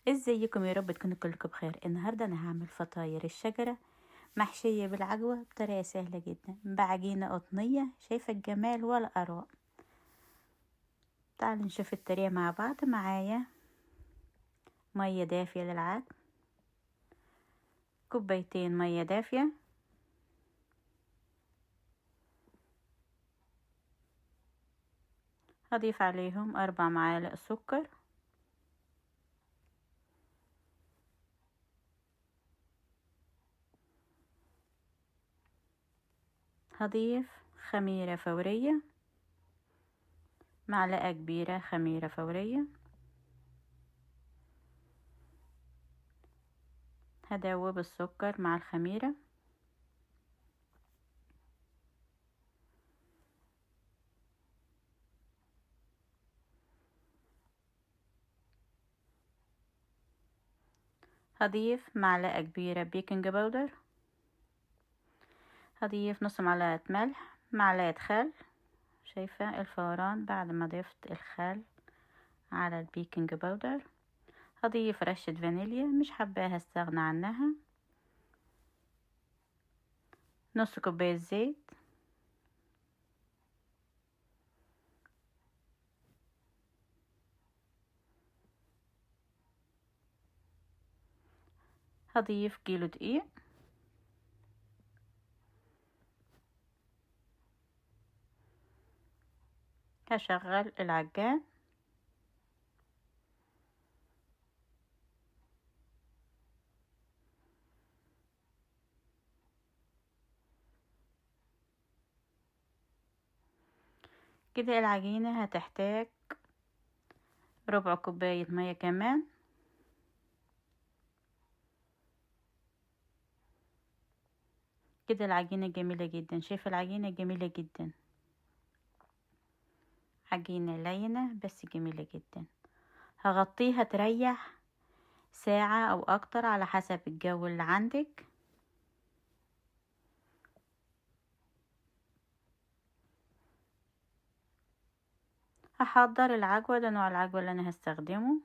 ازيكم؟ يا رب تكونوا كلكم بخير. النهارده انا هعمل فطاير الشجره محشيه بالعجوه بطريقه سهله جدا بعجينه قطنيه. شايفه الجمال ولا اروع؟ تعالوا نشوف الطريقه مع بعض. معايا ميه دافيه للعجن، كوبايتين ميه دافيه، هضيف عليهم 4 معالق سكر، هضيف خميره فوريه، معلقه كبيره خميره فوريه، هدوب السكر مع الخميره، هضيف معلقه كبيره بيكنج باودر، هضيف نص معلقه ملح، معلقه خل. شايفة الفوران بعد ما ضفت الخل على البيكنج باودر. هضيف رشة فانيليا، مش حباها استغنى عنها، نص كوباية زيت، هضيف كيلو دقيق، هشغل العجان، كده العجينة هتحتاج ربع كوباية مية كمان. كده العجينة جميلة جدا، شايفة العجينة جميلة جدا، عجينة لينة بس جميلة جدا. هغطيها تريح ساعة او اكتر على حسب الجو اللي عندك. هحضر العجوة، ده نوع العجوة اللي انا هستخدمه.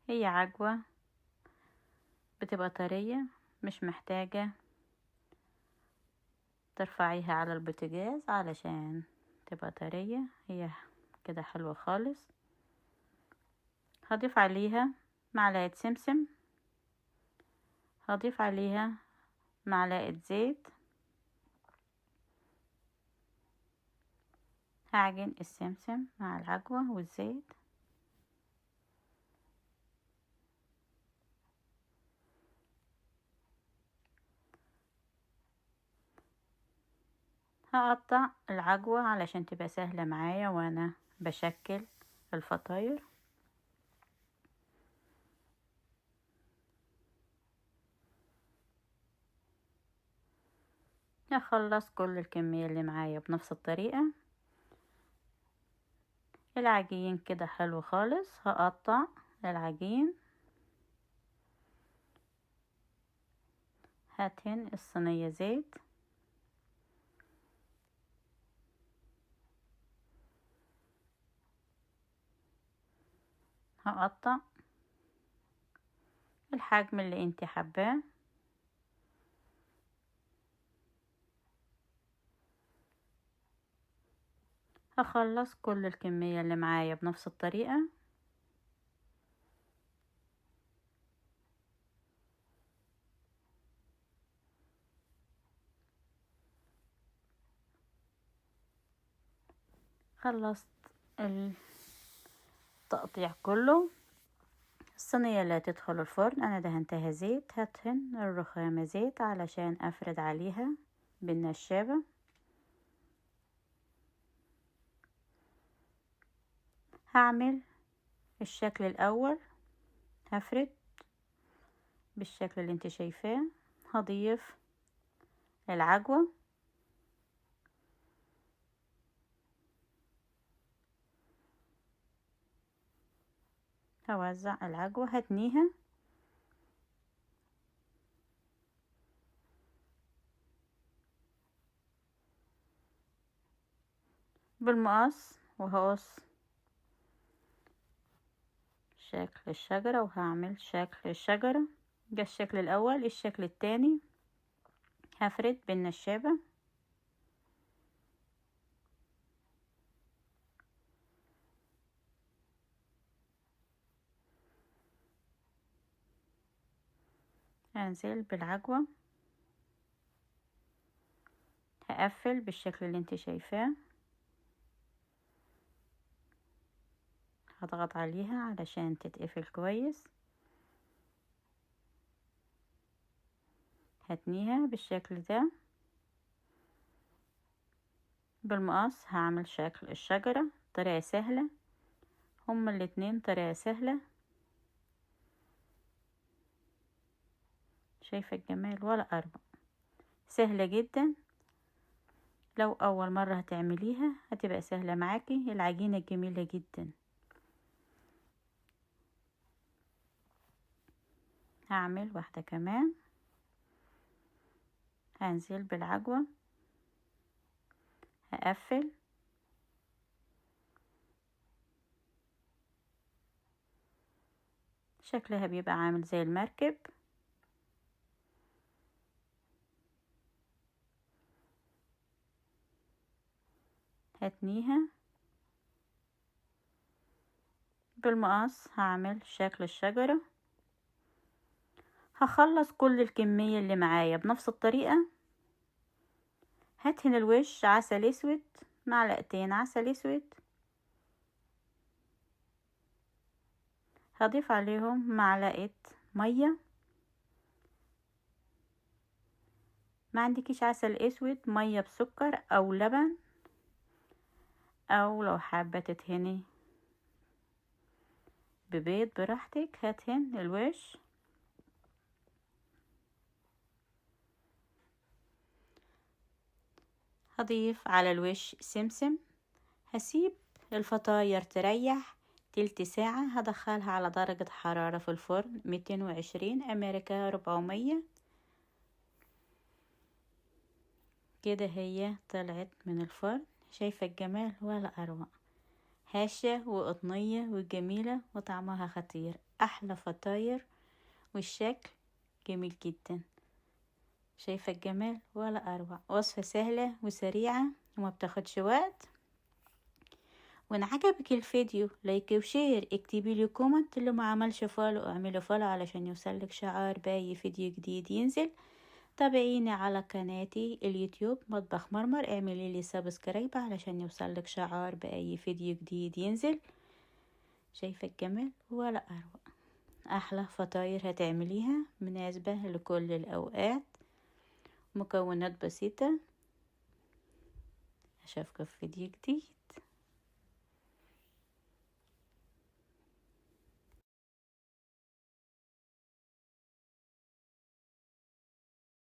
هي عجوة بتبقى طرية، مش محتاجة ترفعيها على البوتاجاز علشان تبقى طرية، هي كده حلوة خالص. هضيف عليها معلقة سمسم، هضيف عليها معلقة زيت، هعجن السمسم مع العجوة والزيت. هقطع العجوة علشان تبقى سهلة معايا وانا بشكل الفطاير. هخلص كل الكمية اللي معايا بنفس الطريقة. العجين كده حلو خالص، هقطع العجين، هدهن الصينية زيت، هقطع الحجم اللي انت حباه. هخلص كل الكمية اللي معايا بنفس الطريقة. خلصت التقطيع كله. الصينية اللي هتدخل الفرن انا دهنتها زيت، هدهن الرخامة زيت علشان افرد عليها بالنشابة. هعمل الشكل الاول، هفرد بالشكل اللي انت شايفاه. هضيف العجوة، هوزع العجوة، هتنيها بالمقص وهقص شكل الشجرة وهعمل شكل الشجرة. ده الشكل الاول. الشكل التاني هفرد بالنشابة هنزل بالعجوة هقفل بالشكل اللي انت شايفاه. هضغط عليها علشان تتقفل كويس. هتنيها بالشكل ده. بالمقص هعمل شكل الشجرة. طريقة سهلة، هما الاتنين طريقة سهلة. شايفة الجمال ولا أروع؟ سهلة جدا. لو أول مرة هتعمليها هتبقى سهلة معاكي. العجينة جميلة جدا. هعمل واحدة كمان. هنزل بالعجوة هقفل شكلها بيبقى عامل زي المركب. هتنيها بالمقص هعمل شكل الشجرة. هخلص كل الكمية اللي معايا بنفس الطريقة. هدهن الوش عسل اسود، معلقتين عسل اسود. هضيف عليهم معلقة مية. ما عندكيش عسل اسود، مية بسكر او لبن، او لو حابة تدهني ببيض براحتك. هدهن الوش. هضيف على الوش سمسم. هسيب الفطاير تريح تلت ساعة. هدخلها على درجة حرارة في الفرن 220 أمريكا 400. كده هي طلعت من الفرن. شايفة الجمال ولا أروع؟ هشة وقطنية وجميلة وطعمها خطير. أحلى فطاير والشكل جميل جدا. شايفة الجمال ولا أروع؟ وصفة سهلة وسريعة وما بتاخدش وقت. وان عجبك الفيديو لايك وشير. اكتبي لي كومنت. اللي ما عملش فولو اعملي فولو علشان يوصلك شعار باي فيديو جديد ينزل. تابعيني على قناتي اليوتيوب مطبخ مرمر. اعملي لي سبسكرايب علشان يوصلك شعار باي فيديو جديد ينزل. شايفة الجمال ولا اروع؟ احلى فطاير هتعمليها مناسبة لكل الاوقات. مكونات بسيطة. اشوفكم في فيديو جديد.